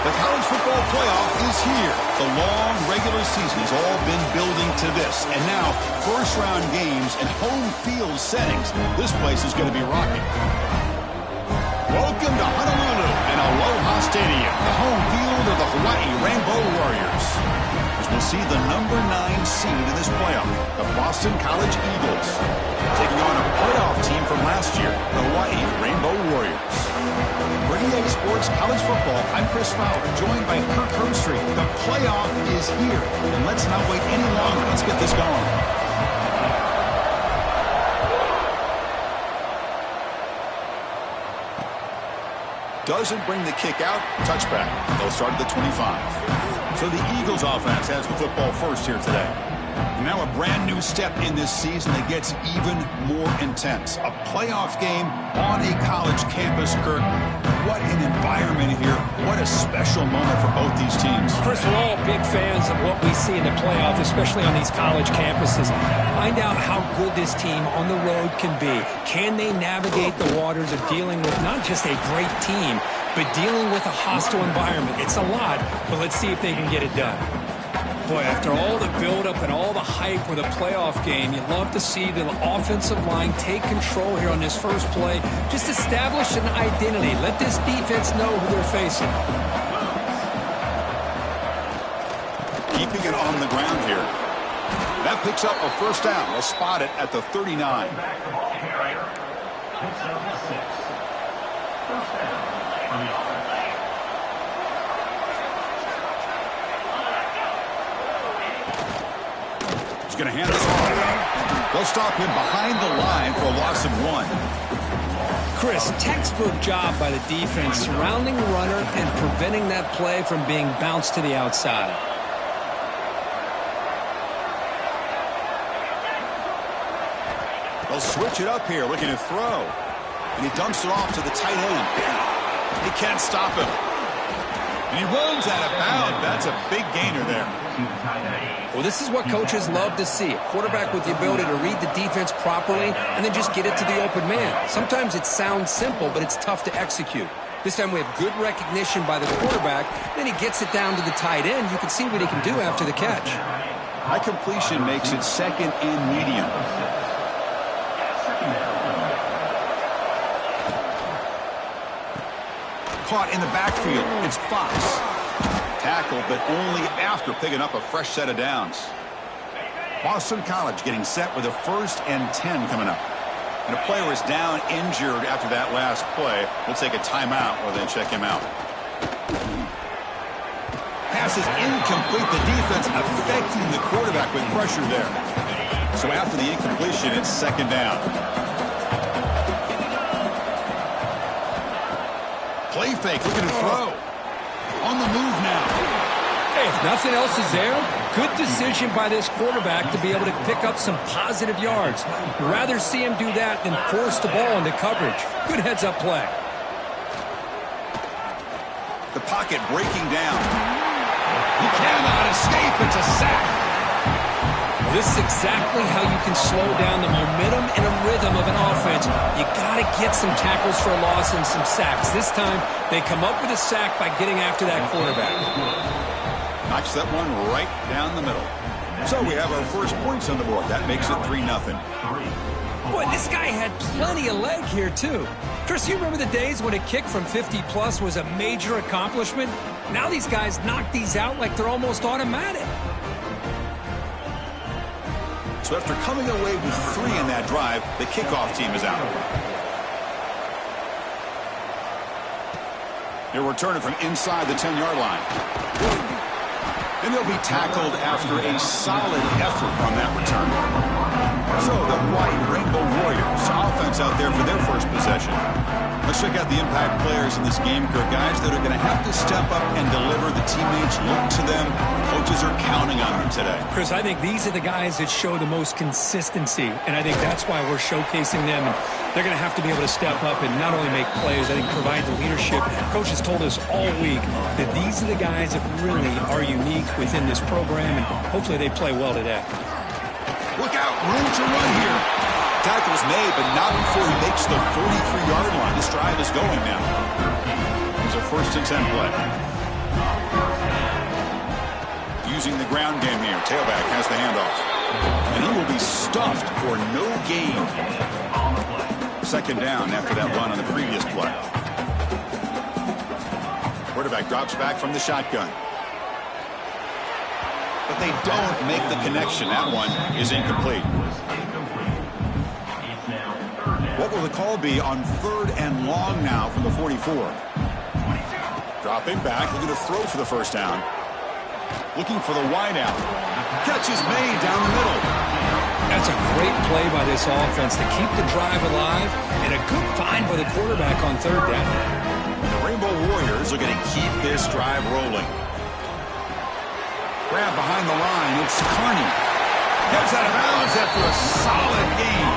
The college football playoff is here. The long regular season has all been building to this. And now, first-round games and home field settings. This place is going to be rocking. Welcome to Honolulu and Aloha Stadium, the home field of the Hawaii Rainbow Warriors. As we'll see the number 9 seed in this playoff, the Boston College Eagles, taking on a playoff team from last year, the Hawaii Rainbow Warriors. For EA Sports College Football, I'm Chris Fowler, joined by Kirk Herbstreit. The playoff is here, and let's not wait any longer. Let's get this going. Doesn't bring the kick out. Touchback. They'll start at the 25. So the Eagles offense has the football first here today. And now a brand new step in this season that gets even more intense. A playoff game on a college campus, Kirk. What an environment here. What a special moment for both these teams. Chris, we're all big fans of what we see in the playoff, especially on these college campuses. Find out how good this team on the road can be. Can they navigate the waters of dealing with not just a great team, but dealing with a hostile environment? It's a lot, but let's see if they can get it done. Boy, after all the buildup and all the hype with a playoff game, you'd love to see the offensive line take control here on this first play. Just establish an identity. Let this defense know who they're facing. Keeping it on the ground here. That picks up a first down. They'll spot it at the 39. Going to hand this off. They'll stop him behind the line for a loss of 1. Chris, textbook job by the defense surrounding the runner and preventing that play from being bounced to the outside. They'll switch it up here, looking to throw. And he dumps it off to the tight end. He can't stop him. And he runs out of bounds. That's a big gainer there. Well, this is what coaches love to see. A quarterback with the ability to read the defense properly and then just get it to the open man. Sometimes it sounds simple, but it's tough to execute. This time we have good recognition by the quarterback. Then he gets it down to the tight end. You can see what he can do after the catch. High completion makes it second and medium. Caught in the backfield. It's Fox. Tackle, but only after picking up a fresh set of downs. Boston College getting set with a 1st and 10 coming up. And a player is down injured after that last play. We'll take a timeout or then check him out. Pass is incomplete. The defense affecting the quarterback with pressure there. So after the incompletion, it's 2nd down. Play fake, looking to throw. On the move now. Hey, if nothing else is there, good decision by this quarterback to be able to pick up some positive yards. Rather see him do that than force the ball into coverage. Good heads-up play. The pocket breaking down. He cannot escape. It's a sack. This is exactly how you can slow down the momentum and a rhythm of an offense. You got to get some tackles for a loss and some sacks. This time, they come up with a sack by getting after that quarterback. Knocks that one right down the middle. So we have our first points on the board. That makes it 3-0. Boy, this guy had plenty of leg here, too. Chris, you remember the days when a kick from 50-plus was a major accomplishment? Now these guys knock these out like they're almost automatic. So after coming away with 3 in that drive, the kickoff team is out. They're returning from inside the 10-yard line. And they'll be tackled after a solid effort on that return. So the Hawaii Rainbow Warriors offense out there for their first possession. Let's check out the impact players in this game, Kirk. Guys that are going to have to step up and deliver. The teammates look to them. Coaches are counting on them today. Chris, I think these are the guys that show the most consistency, and I think that's why we're showcasing them. And they're going to have to be able to step up and not only make plays, I think provide the leadership. Coaches told us all week that these are the guys that really are unique within this program, and hopefully they play well today. Look out, room to run here. Tackle's made, but not before he makes the 43-yard line. This drive is going now. There's a 1st and 10 play. Using the ground game here. Tailback has the handoff. And he will be stuffed for no gain. Second down after that run on the previous play. Quarterback drops back from the shotgun. But they don't make the connection. That one is incomplete. What will the call be on 3rd and long now from the 44? Dropping back, looking to throw for the first down. Looking for the wide out. Catch is made down the middle. That's a great play by this offense to keep the drive alive, and a good find by the quarterback on 3rd down. The Rainbow Warriors are going to keep this drive rolling. Grab behind the line. It's Carney. Gets out of bounds after a solid game.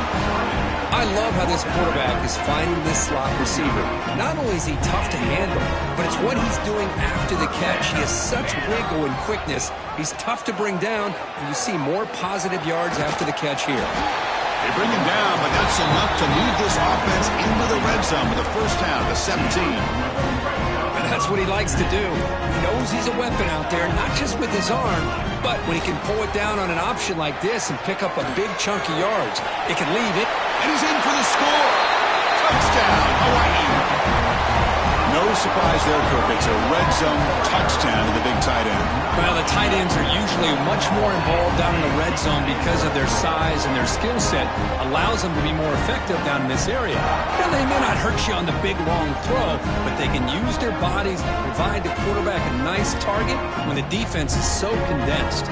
I love how this quarterback is finding this slot receiver. Not only is he tough to handle, but it's what he's doing after the catch. He has such wiggle and quickness. He's tough to bring down, and you see more positive yards after the catch here. They bring him down, but that's enough to lead this offense into the red zone with the first down at the 17. And that's what he likes to do. He knows he's a weapon out there, not just with his arm, but when he can pull it down on an option like this and pick up a big chunk of yards, it can leave it. And he's in for the score. Touchdown, Hawaii. No surprise there, Kirk. It's a red zone touchdown to the big tight end. Well, the tight ends are usually much more involved down in the red zone because of their size and their skill set allows them to be more effective down in this area. Now, they may not hurt you on the big, long throw, but they can use their bodies to provide the quarterback a nice target when the defense is so condensed.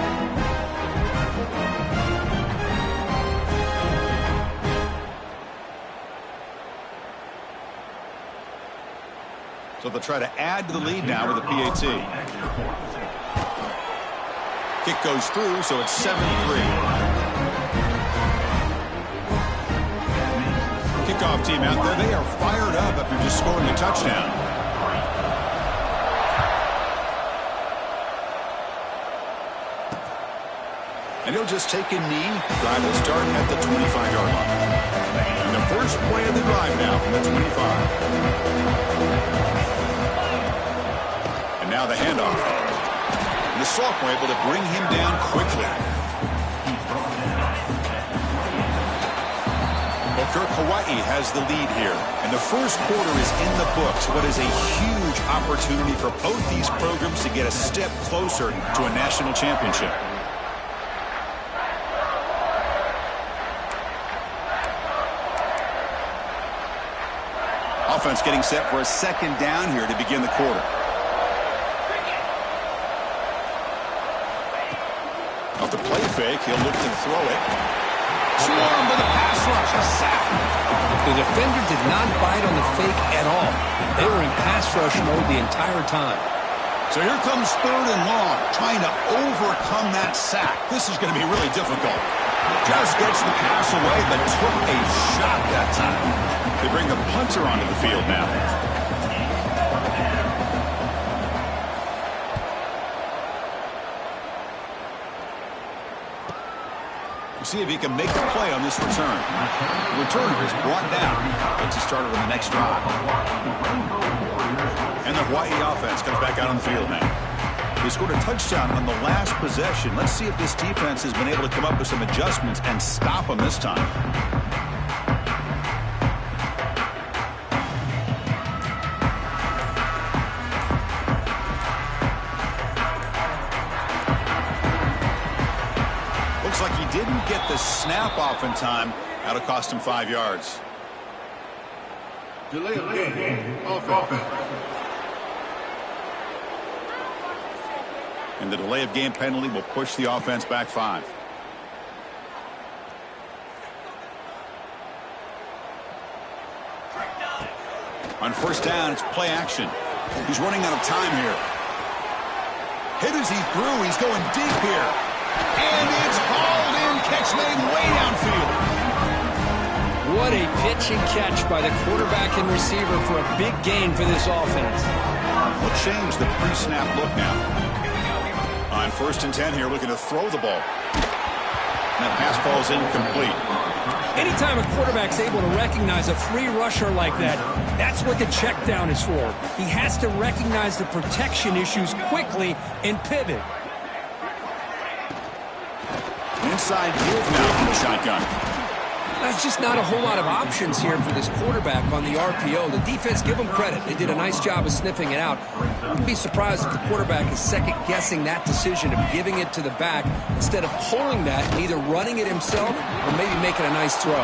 So they'll try to add to the lead now with a PAT. Kick goes through, so it's 7-3. Kickoff team out there. They are fired up after just scoring a touchdown. And he'll just take a knee. Drive will start at the 25-yard line. And the first play of the drive now from the 25. And now the handoff. And the sophomore able to bring him down quickly. Well, Kirk, Hawaii has the lead here. And the first quarter is in the books. What is a huge opportunity for both these programs to get a step closer to a national championship. Offense getting set for a second down here to begin the quarter. Off the play fake, he'll look to throw it. Swarm with a pass rush, a sack. The defender did not bite on the fake at all. They were in pass rush mode the entire time. So here comes 3rd and long, trying to overcome that sack. This is going to be really difficult. Just gets the pass away, but took a shot that time. They bring the punter onto the field now. We'll see if he can make the play on this return. The returner is brought down. Gets he started on the next drive. And the Hawaii offense comes back out on the field now. They scored a touchdown on the last possession. Let's see if this defense has been able to come up with some adjustments and stop them this time. Looks like he didn't get the snap off in time. That'll cost him 5 yards. Delay of game. Offense. And the delay of game penalty will push the offense back 5. On first down, it's play action. He's running out of time here. Hit as he threw. He's going deep here. And it's hauled in. Catch made way downfield. What a pitch and catch by the quarterback and receiver for a big gain for this offense. We'll change the pre-snap look now. On 1st and 10 here, looking to throw the ball. And that pass falls incomplete. Anytime a quarterback's able to recognize a free rusher like that, that's what the check down is for. He has to recognize the protection issues quickly and pivot. Inside field now in the shotgun. There's just not a whole lot of options here for this quarterback on the RPO. The defense, give them credit. They did a nice job of sniffing it out. I wouldn't be surprised if the quarterback is second-guessing that decision of giving it to the back instead of pulling that and either running it himself or maybe making a nice throw.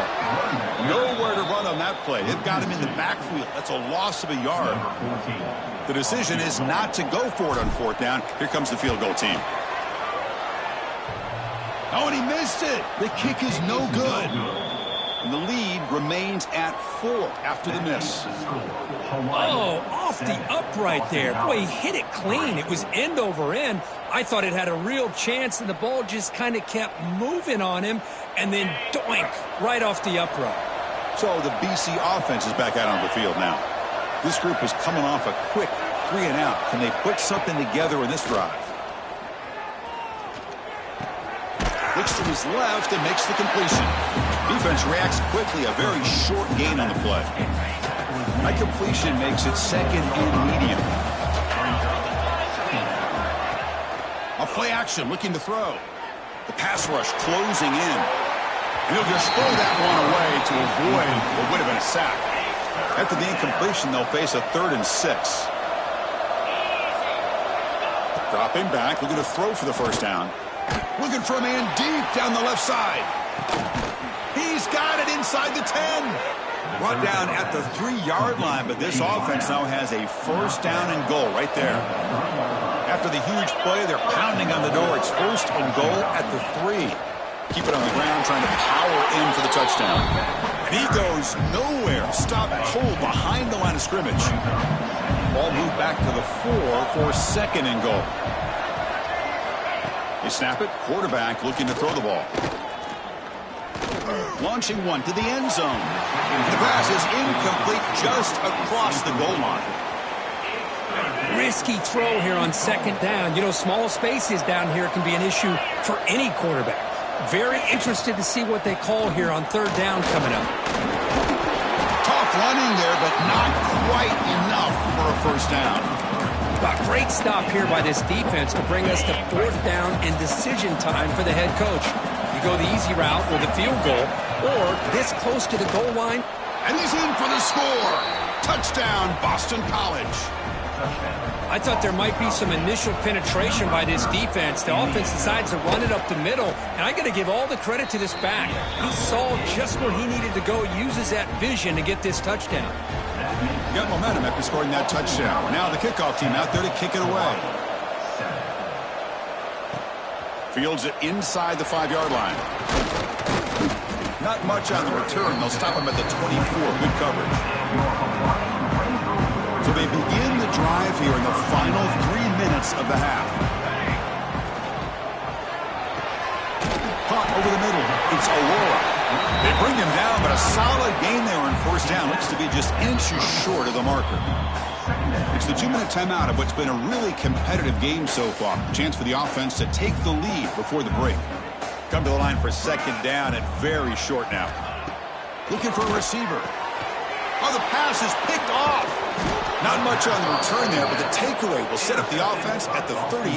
Nowhere to run on that play. They've got him in the backfield. That's a loss of a yard. The decision is not to go for it on fourth down. Here comes the field goal team. Oh, and he missed it. The kick is no good. And the lead remains at 4 after the miss. Oh, off the upright there. Boy, he hit it clean. It was end over end. I thought it had a real chance, and the ball just kind of kept moving on him, and then doink, right off the upright. So the BC offense is back out on the field now. This group is coming off a quick 3-and-out. Can they put something together in this drive? Looks to his left and makes the completion. Defense reacts quickly, a very short gain on the play. That completion makes it second and medium. A play action, looking to throw. The pass rush closing in. And he'll just throw that one away to avoid what would have been a sack. After the incompletion, they'll face a 3rd and 6. Dropping back, looking to throw for the first down. Looking for a man deep down the left side. He's got it inside the 10. Run down at the 3-yard line, but this offense now has a first down and goal right there. After the huge play, they're pounding on the door. It's first and goal at the 3. Keep it on the ground, trying to power in for the touchdown. And he goes nowhere. Stop cold behind the line of scrimmage. Ball moved back to the 4 for second and goal. They snap it. Quarterback looking to throw the ball. Launching one to the end zone. The pass is incomplete just across the goal line. Risky throw here on second down. You know, small spaces down here can be an issue for any quarterback. Very interested to see what they call here on third down coming up. Tough running there, but not quite enough for a first down. A great stop here by this defense to bring us to fourth down and decision time for the head coach. You go the easy route with a field goal, or this close to the goal line. And he's in for the score. Touchdown, Boston College. I thought there might be some initial penetration by this defense. The offense decides to run it up the middle, and I got to give all the credit to this back. He saw just where he needed to go, uses that vision to get this touchdown. Got momentum after scoring that touchdown. Now the kickoff team out there to kick it away. Fields it inside the 5-yard line. Not much on the return. They'll stop him at the 24. Good coverage. So they begin the drive here in the final 3 minutes of the half. Caught over the middle. It's Aurora. They bring him down, but a solid gain there on first down. Looks to be just inches short of the marker. It's the 2-minute timeout of what's been a really competitive game so far. Chance for the offense to take the lead before the break. Come to the line for second down and very short now. Looking for a receiver. Oh, the pass is picked off. Not much on the return there, but the takeaway will set up the offense at the 38.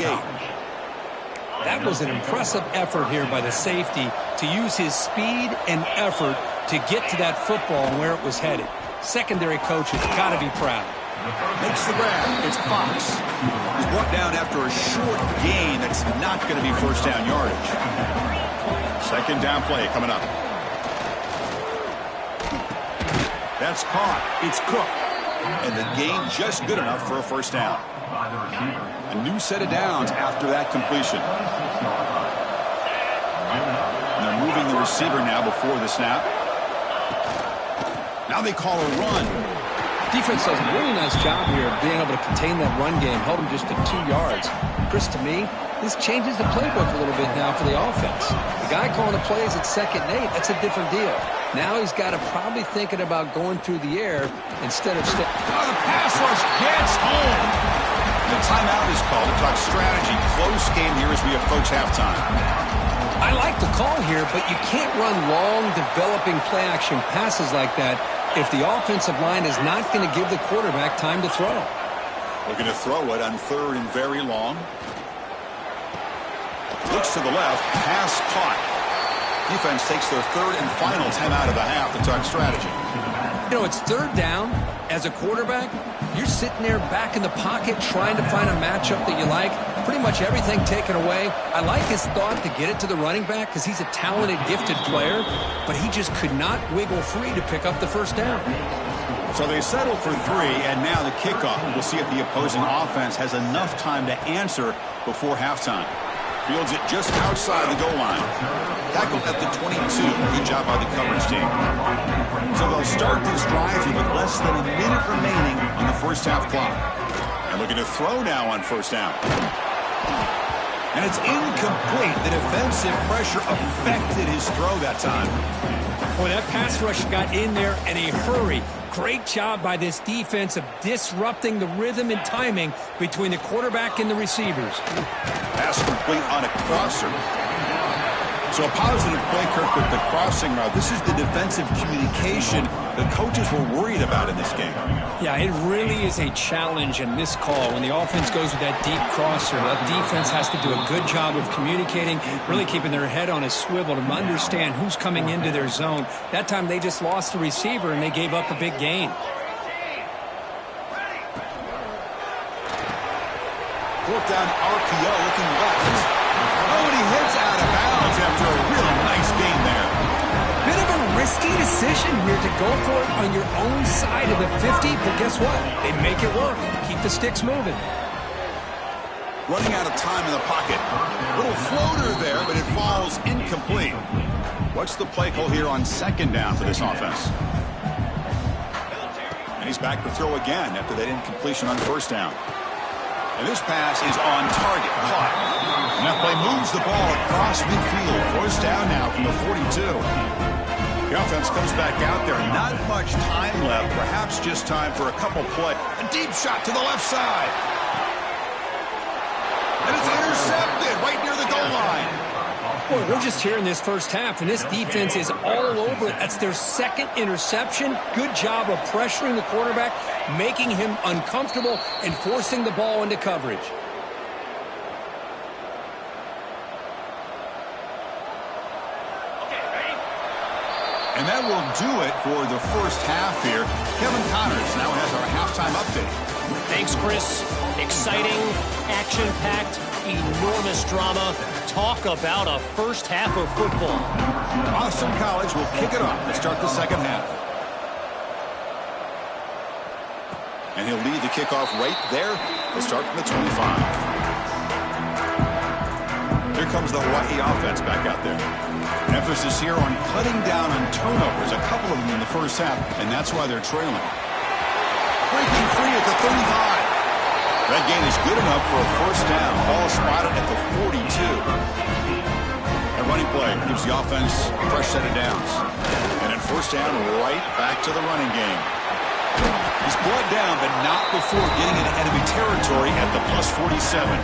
That was an impressive effort here by the safety to use his speed and effort to get to that football and where it was headed. Secondary coach has got to be proud. Makes the grab. It's Fox. He's brought down after a short gain that's not going to be first down yardage. Second down play coming up. That's caught. It's Cook. And the gain just good enough for a first down. A new set of downs after that completion. And they're moving the receiver now before the snap. Now they call a run. Defense does a really nice job here of being able to contain that run game, held him just to 2 yards. Chris, to me, this changes the playbook a little bit now for the offense. The guy calling the plays at 2nd and 8, that's a different deal. Now he's got to probably thinking about going through the air instead of... the pass rush gets home. The timeout is called to talk strategy. Close game here as we approach halftime. I like the call here, but you can't run long, developing play-action passes like that if the offensive line is not going to give the quarterback time to throw. We're going to throw it on 3rd and very long. Looks to the left, pass caught. Defense takes their 3rd and final timeout of the half to talk strategy. You know, it's 3rd down. As a quarterback, you're sitting there back in the pocket trying to find a matchup that you like. Pretty much everything taken away. I like his thought to get it to the running back because he's a talented, gifted player, but he just could not wiggle free to pick up the 1st down. So they settle for 3, and now the kickoff. We'll see if the opposing offense has enough time to answer before halftime. Fields it just outside the goal line. Tackled at the 22. Good job by the coverage team. So they'll start this drive with less than a minute remaining on the 1st half clock. And looking to throw now on 1st down. And it's incomplete. The defensive pressure affected his throw that time. Boy, that pass rush got in there in a hurry. Great job by this defense of disrupting the rhythm and timing between the quarterback and the receivers. Pass complete on a crosser. So a positive play, Kirk, with the crossing route. This is the defensive communication the coaches were worried about in this game. Yeah, it really is a challenge in this call. When the offense goes with that deep crosser, that defense has to do a good job of communicating, really keeping their head on a swivel to understand who's coming into their zone. That time they just lost the receiver and they gave up a big gain. Fourth down RPO looking left. Oh, and he hits out of bounds after a really nice gain there. Bit of a risky decision here to go for it on your own side of the 50, but guess what? They make it work. Keep the sticks moving. Running out of time in the pocket. Little floater there, but it falls incomplete. What's the play call here on 2nd down for this offense? And he's back to throw again after that incompletion on 1st down. And this pass is on target. Caught. And that play moves the ball across midfield. 1st down now from the 42. The offense comes back out there. Not much time left. Perhaps just time for a couple plays. A deep shot to the left side. And it's intercepted right near the goal line. Boy, we're just here in this 1st half, and this defense is all over it. That's their 2nd interception. Good job of pressuring the quarterback, making him uncomfortable, and forcing the ball into coverage. And that will do it for the 1st half here. Kevin Connors now has our halftime update. Thanks, Chris. Exciting, action-packed, enormous drama. Talk about a 1st half of football. Boston College will kick it off to start the 2nd half. And he'll lead the kickoff right there to start from the 25. Here comes the Hawaii offense back out there. Emphasis here on cutting down on turnovers, a couple of them in the 1st half, and that's why they're trailing. Breaking free at the 35. That gain is good enough for a 1st down. Ball spotted at the 42. That running play gives the offense a fresh set of downs. And at 1st down, right back to the running game. He's brought down, but not before getting into enemy territory at the plus 47.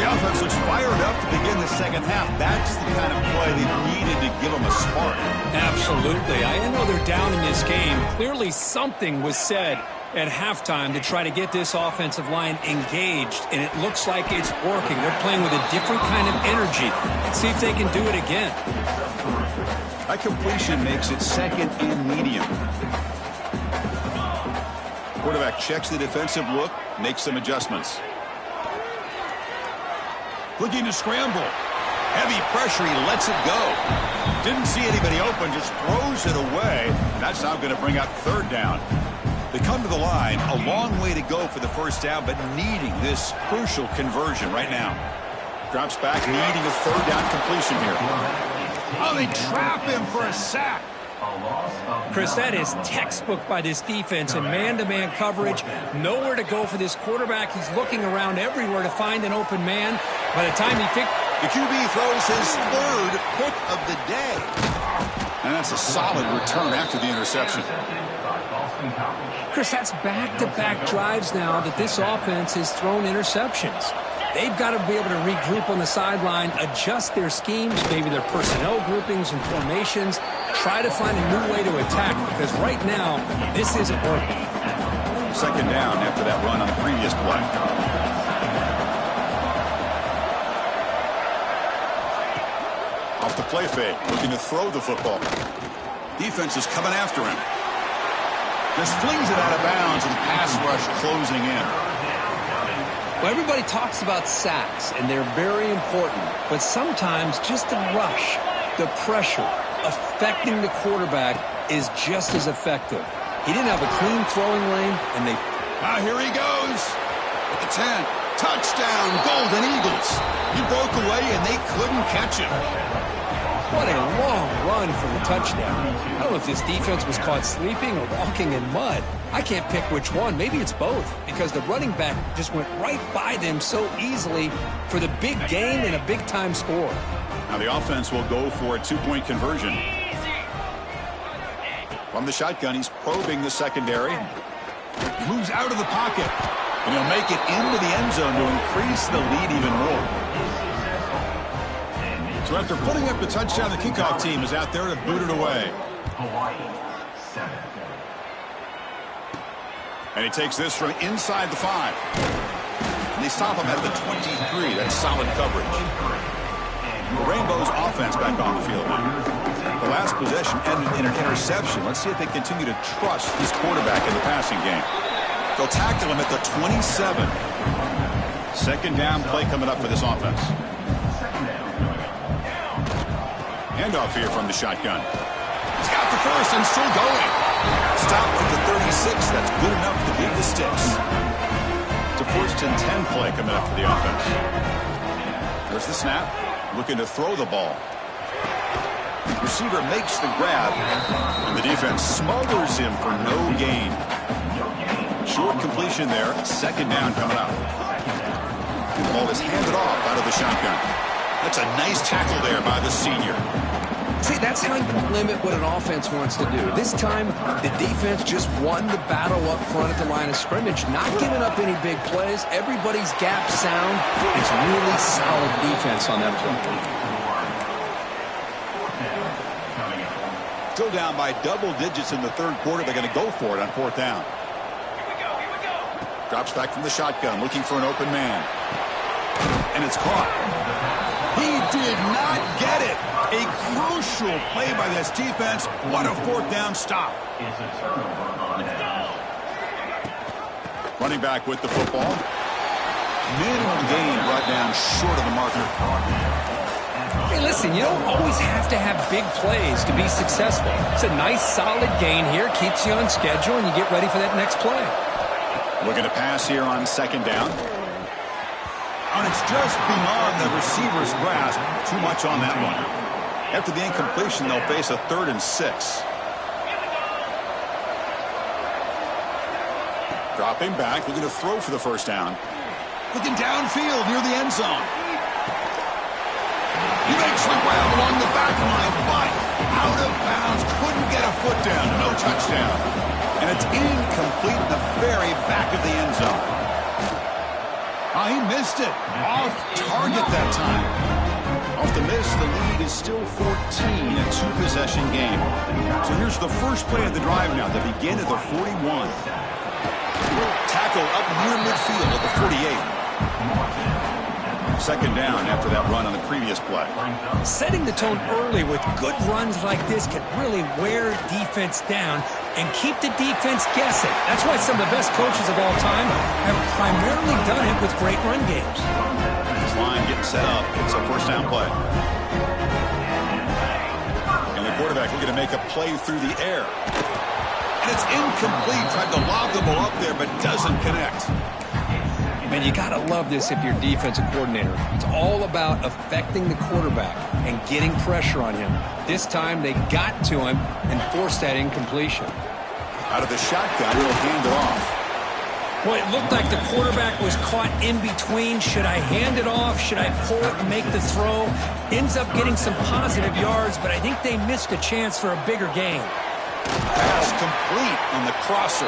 The offense looks fired up to begin the 2nd half. That's the kind of play they needed to give them a spark. Absolutely. I know they're down in this game. Clearly something was said at halftime to try to get this offensive line engaged, and it looks like it's working. They're playing with a different kind of energy. Let's see if they can do it again. That completion makes it 2nd and medium. Quarterback checks the defensive look, makes some adjustments. Looking to scramble. Heavy pressure, he lets it go. Didn't see anybody open, just throws it away. That's now going to bring up 3rd down. They come to the line, a long way to go for the 1st down, but needing this crucial conversion right now. Drops back, needing a 3rd down completion here. Oh, they trap him for a sack. Chris, that is textbook by this defense in man-to-man coverage. Nowhere to go for this quarterback. He's looking around everywhere to find an open man. By the time he picked... The QB throws his 3rd pick of the day. And that's a solid return after the interception. Chris, that's back-to-back drives now that this offense has thrown interceptions. They've got to be able to regroup on the sideline, adjust their schemes, maybe their personnel groupings and formations, try to find a new way to attack, because right now, this isn't working. Second down after that run on the previous play. Off the play fake, looking to throw the football. Defense is coming after him. Just flings it out of bounds, and the pass rush closing in. Well, everybody talks about sacks, and they're very important. But sometimes just the rush, the pressure, affecting the quarterback is just as effective. He didn't have a clean throwing lane, and they... Now here he goes. At the 10. Touchdown, Golden Eagles. He broke away, and they couldn't catch him. What a long run for the touchdown. I don't know if this defense was caught sleeping or walking in mud. I can't pick which one. Maybe it's both, because the running back just went right by them so easily for the big gain and a big-time score. Now the offense will go for a two-point conversion. From the shotgun, he's probing the secondary. He moves out of the pocket, and he'll make it into the end zone to increase the lead even more. So after putting up the touchdown, the kickoff team is out there to boot it away. And he takes this from inside the 5. And they stop him at the 23. That's solid coverage. The Rainbows offense back on the field now. The last possession ended in an interception. Let's see if they continue to trust this quarterback in the passing game. They'll tackle him at the 27. Second down play coming up for this offense. Handoff here from the shotgun. He's got the first and still going. Stopped at the 36. That's good enough to beat the sticks. It's a first and 10 play coming up for the offense. There's the snap. Looking to throw the ball. Receiver makes the grab, and the defense smothers him for no gain. Short completion there. Second down coming up. And the ball is handed off out of the shotgun. That's a nice tackle there by the senior. See, that's how you limit what an offense wants to do. This time, the defense just won the battle up front at the line of scrimmage, not giving up any big plays. Everybody's gap sound. It's really solid defense on that play. Still down by double digits in the third quarter. They're going to go for it on fourth down. Drops back from the shotgun, looking for an open man. And it's caught. He did not get it. A crucial play by this defense. What a fourth down stop. Running back with the football. Minimum gain brought down short of the marker. Hey, listen, you don't always have to have big plays to be successful. It's a nice, solid gain here. Keeps you on schedule, and you get ready for that next play. Looking to pass here on second down. And it's just beyond the receiver's grasp. Too much on that one. After the incompletion, they'll face a 3rd and 6. Dropping back, looking to throw for the first down. Looking downfield near the end zone. He makes the grab along the back line, but out of bounds. Couldn't get a foot down. No touchdown. And it's incomplete in the very back of the end zone. Oh, he missed it. Off target that time. Off the miss, the lead is still 14, a two-possession game. So here's the first play of the drive now. They begin at the 41. Tackle up near midfield at the 48. Second down after that run on the previous play. Setting the tone early with good runs like this can really wear defense down and keep the defense guessing. That's why some of the best coaches of all time have primarily done it with great run games. This line getting set up. It's a first down play. And the quarterback looking to make a play through the air. And it's incomplete. Tried to lob the ball up there, but doesn't connect. Man, you got to love this if you're a defensive coordinator. It's all about affecting the quarterback and getting pressure on him. This time, they got to him and forced that incompletion. Out of the shotgun, he'll hand it off. Well, it looked like the quarterback was caught in between. Should I hand it off? Should I pull it and make the throw? Ends up getting some positive yards, but I think they missed a chance for a bigger gain. Pass complete on the crosser.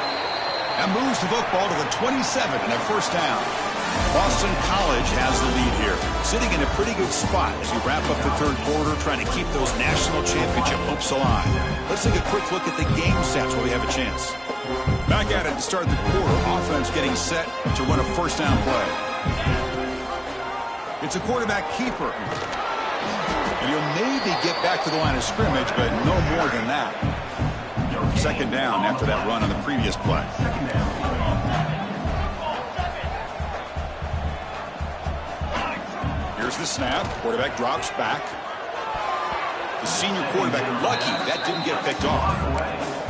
That moves the football to the 27 and a first down. Boston College has the lead here, sitting in a pretty good spot as we wrap up the third quarter, trying to keep those national championship hopes alive. Let's take a quick look at the game stats while we have a chance. Back at it to start the quarter. Offense getting set to run a first down play. It's a quarterback keeper. And he'll maybe get back to the line of scrimmage, but no more than that. Second down after that run on the previous play. Here's the snap. Quarterback drops back. The senior quarterback lucky that didn't get picked off.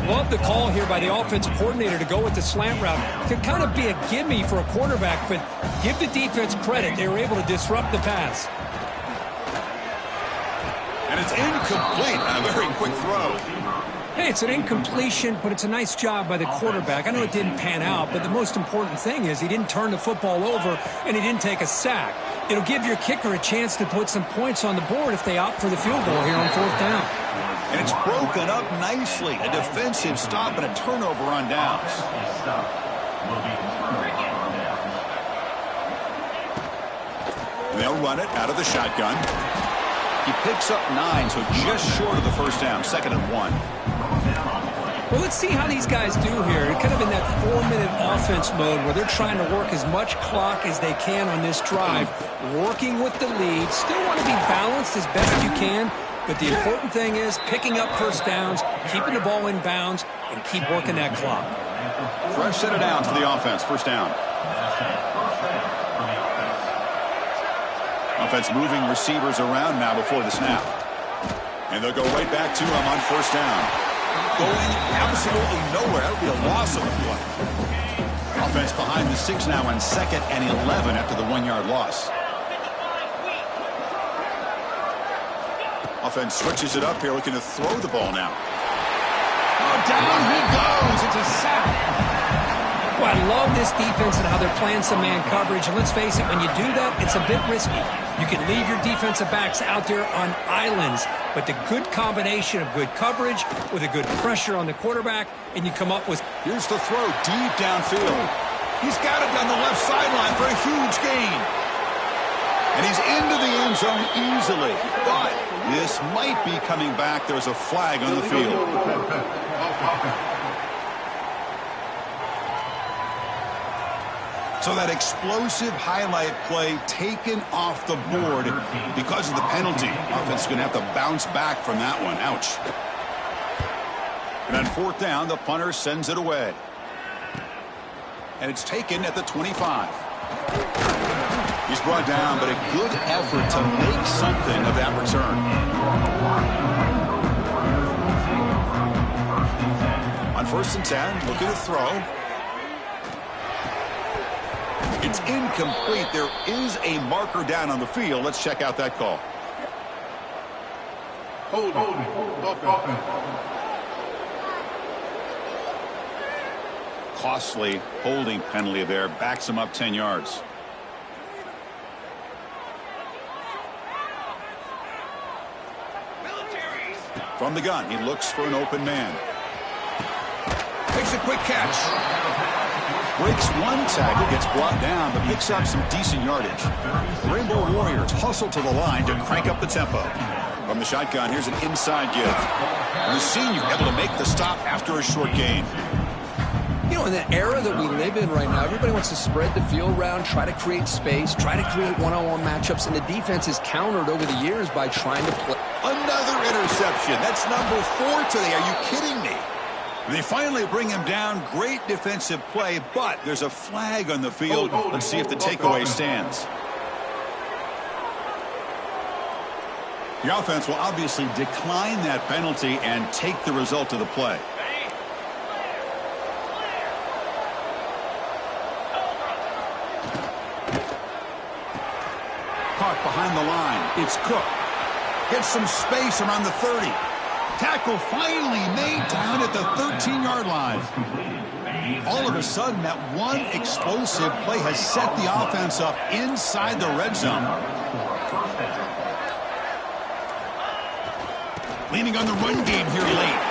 Love the call here by the offensive coordinator to go with the slant route. Could kind of be a gimme for a quarterback, but give the defense credit. They were able to disrupt the pass. And it's incomplete on a very quick throw. Hey, it's an incompletion, but it's a nice job by the quarterback. I know it didn't pan out, but the most important thing is he didn't turn the football over and he didn't take a sack. It'll give your kicker a chance to put some points on the board if they opt for the field goal here on fourth down. And it's broken up nicely. A defensive stop and a turnover on downs. They'll run it out of the shotgun. He picks up 9, so just short of the first down. 2nd and 1. Well, let's see how these guys do here. Kind of in that 4-minute offense mode where they're trying to work as much clock as they can on this drive, working with the lead. Still want to be balanced as best you can, but the important thing is picking up first downs, keeping the ball in bounds, and keep working that clock. Fresh set of downs for the offense. First down. Offense moving receivers around now before the snap. And they'll go right back to him on first down. Going absolutely nowhere. That would be a loss of a play. Offense behind the 6 now on 2nd and 11 after the 1-yard loss. Offense switches it up here, looking to throw the ball now. Oh, down he goes. It's a sack. Well, I love this defense and how they're playing some man coverage. And let's face it, when you do that, it's a bit risky. You can leave your defensive backs out there on islands, but the good combination of good coverage with a good pressure on the quarterback, and you come up with... Here's the throw deep downfield. He's got it down the left sideline for a huge gain. And he's into the end zone easily. But this might be coming back. There's a flag on the field. So that explosive highlight play taken off the board because of the penalty. Offense is going to have to bounce back from that one. Ouch. And on fourth down, the punter sends it away. And it's taken at the 25. He's brought down, but a good effort to make something of that return. On 1st and 10, looking to throw. It's incomplete. There is a marker down on the field. Let's check out that call. Costly holding penalty there. Backs him up 10 yards. From the gun, he looks for an open man. Makes a quick catch. Breaks one tackle, gets brought down, but picks up some decent yardage. Rainbow Warriors hustle to the line to crank up the tempo. From the shotgun, here's an inside give. And the senior able to make the stop after a short gain. You know, in the era that we live in right now, everybody wants to spread the field around, try to create space, try to create one-on-one matchups, and the defense is countered over the years by trying to play. Another interception. That's number 4 today. Are you kidding me? They finally bring him down. Great defensive play, but there's a flag on the field. Let's see if the takeaway stands. The offense will obviously decline that penalty and take the result of the play. Caught behind the line. It's Cook. Gets some space around the 30. Tackle finally made down at the 13-yard line. All of a sudden, that one explosive play has set the offense up inside the red zone. Leaning on the run game here late.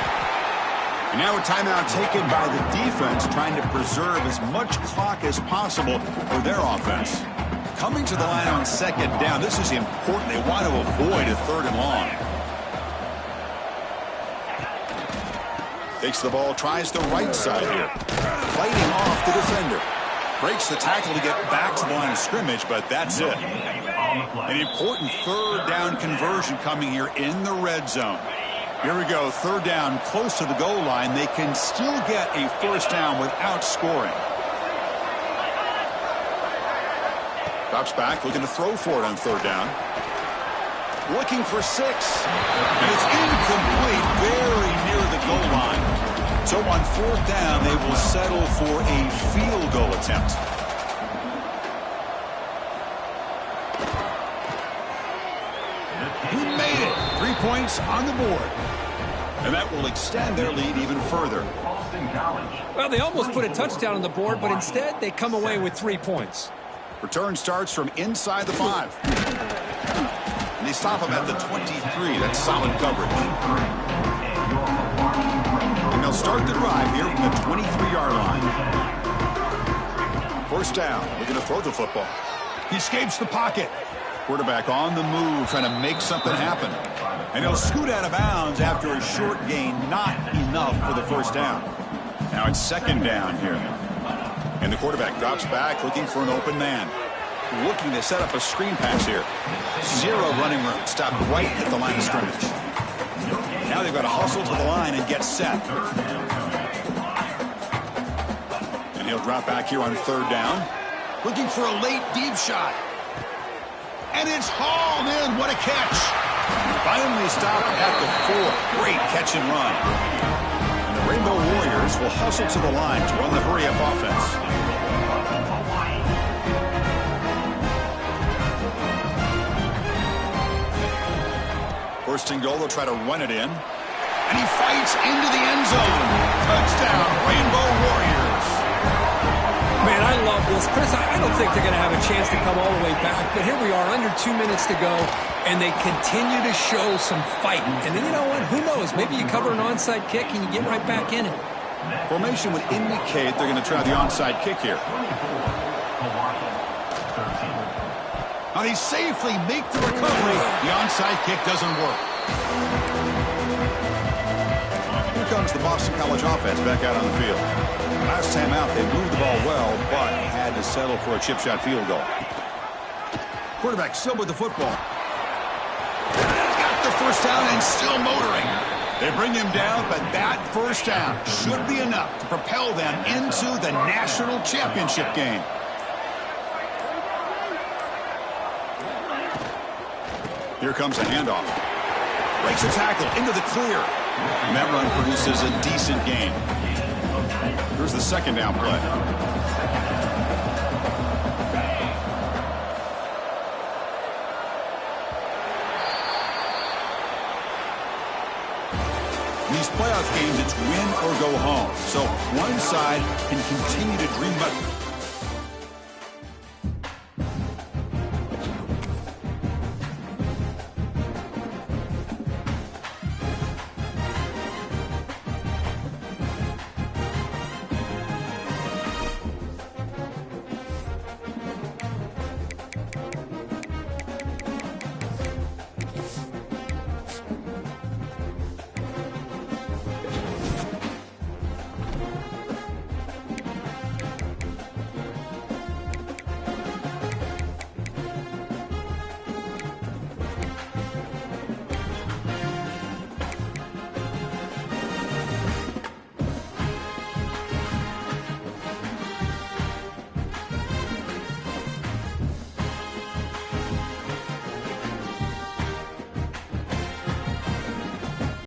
And now a timeout taken by the defense, trying to preserve as much clock as possible for their offense. Coming to the line on second down, this is important. They want to avoid a third and long. Takes the ball, tries the right side here. Fighting off the defender. Breaks the tackle to get back to the line of scrimmage, but that's it. An important third down conversion coming here in the red zone. Here we go, third down, close to the goal line. They can still get a first down without scoring. Drops back, looking to throw for it on third down. Looking for 6. And it's incomplete, very near the goal line. So on fourth down, they will settle for a field goal attempt. He made it. 3 points on the board. And that will extend their lead even further. Well, they almost put a touchdown on the board, but instead they come away with 3 points. Return starts from inside the 5. And they stop him at the 23. That's solid coverage. And they'll start the drive here from the 23-yard line. First down. Looking to throw the football. He escapes the pocket. Quarterback on the move, trying to make something happen. And he'll scoot out of bounds after a short gain. Not enough for the first down. Now it's second down here. And the quarterback drops back, looking for an open man. Looking to set up a screen pass here. 0 running room. Stopped right at the line of scrimmage. Now they've got to hustle to the line and get set. And he'll drop back here on third down. Looking for a late deep shot. And it's hauled in. What a catch. Finally stopped at the 4. Great catch and run. And the Rainbow Warriors will hustle to the line to run the hurry-up offense. First and goal, they'll try to run it in. And he fights into the end zone. Touchdown, Rainbow Warriors. Man, I love this. Chris, I don't think they're going to have a chance to come all the way back, but here we are, under 2 minutes to go, and they continue to show some fight. And then, you know what? Who knows? Maybe you cover an onside kick and you get right back in it. Formation would indicate they're going to try the onside kick here. Now they safely make the recovery. The onside kick doesn't work. Here comes the Boston College offense back out on the field. Last time out, they moved the ball well, but had to settle for a chip shot field goal. Quarterback still with the football. Got the first down and still motoring. They bring him down, but that first down should be enough to propel them into the national championship game. Here comes a handoff. Breaks a tackle into the clear. And that run produces a decent gain. Here's the second down play. In these playoff games, it's win or go home. So one side can continue to dream about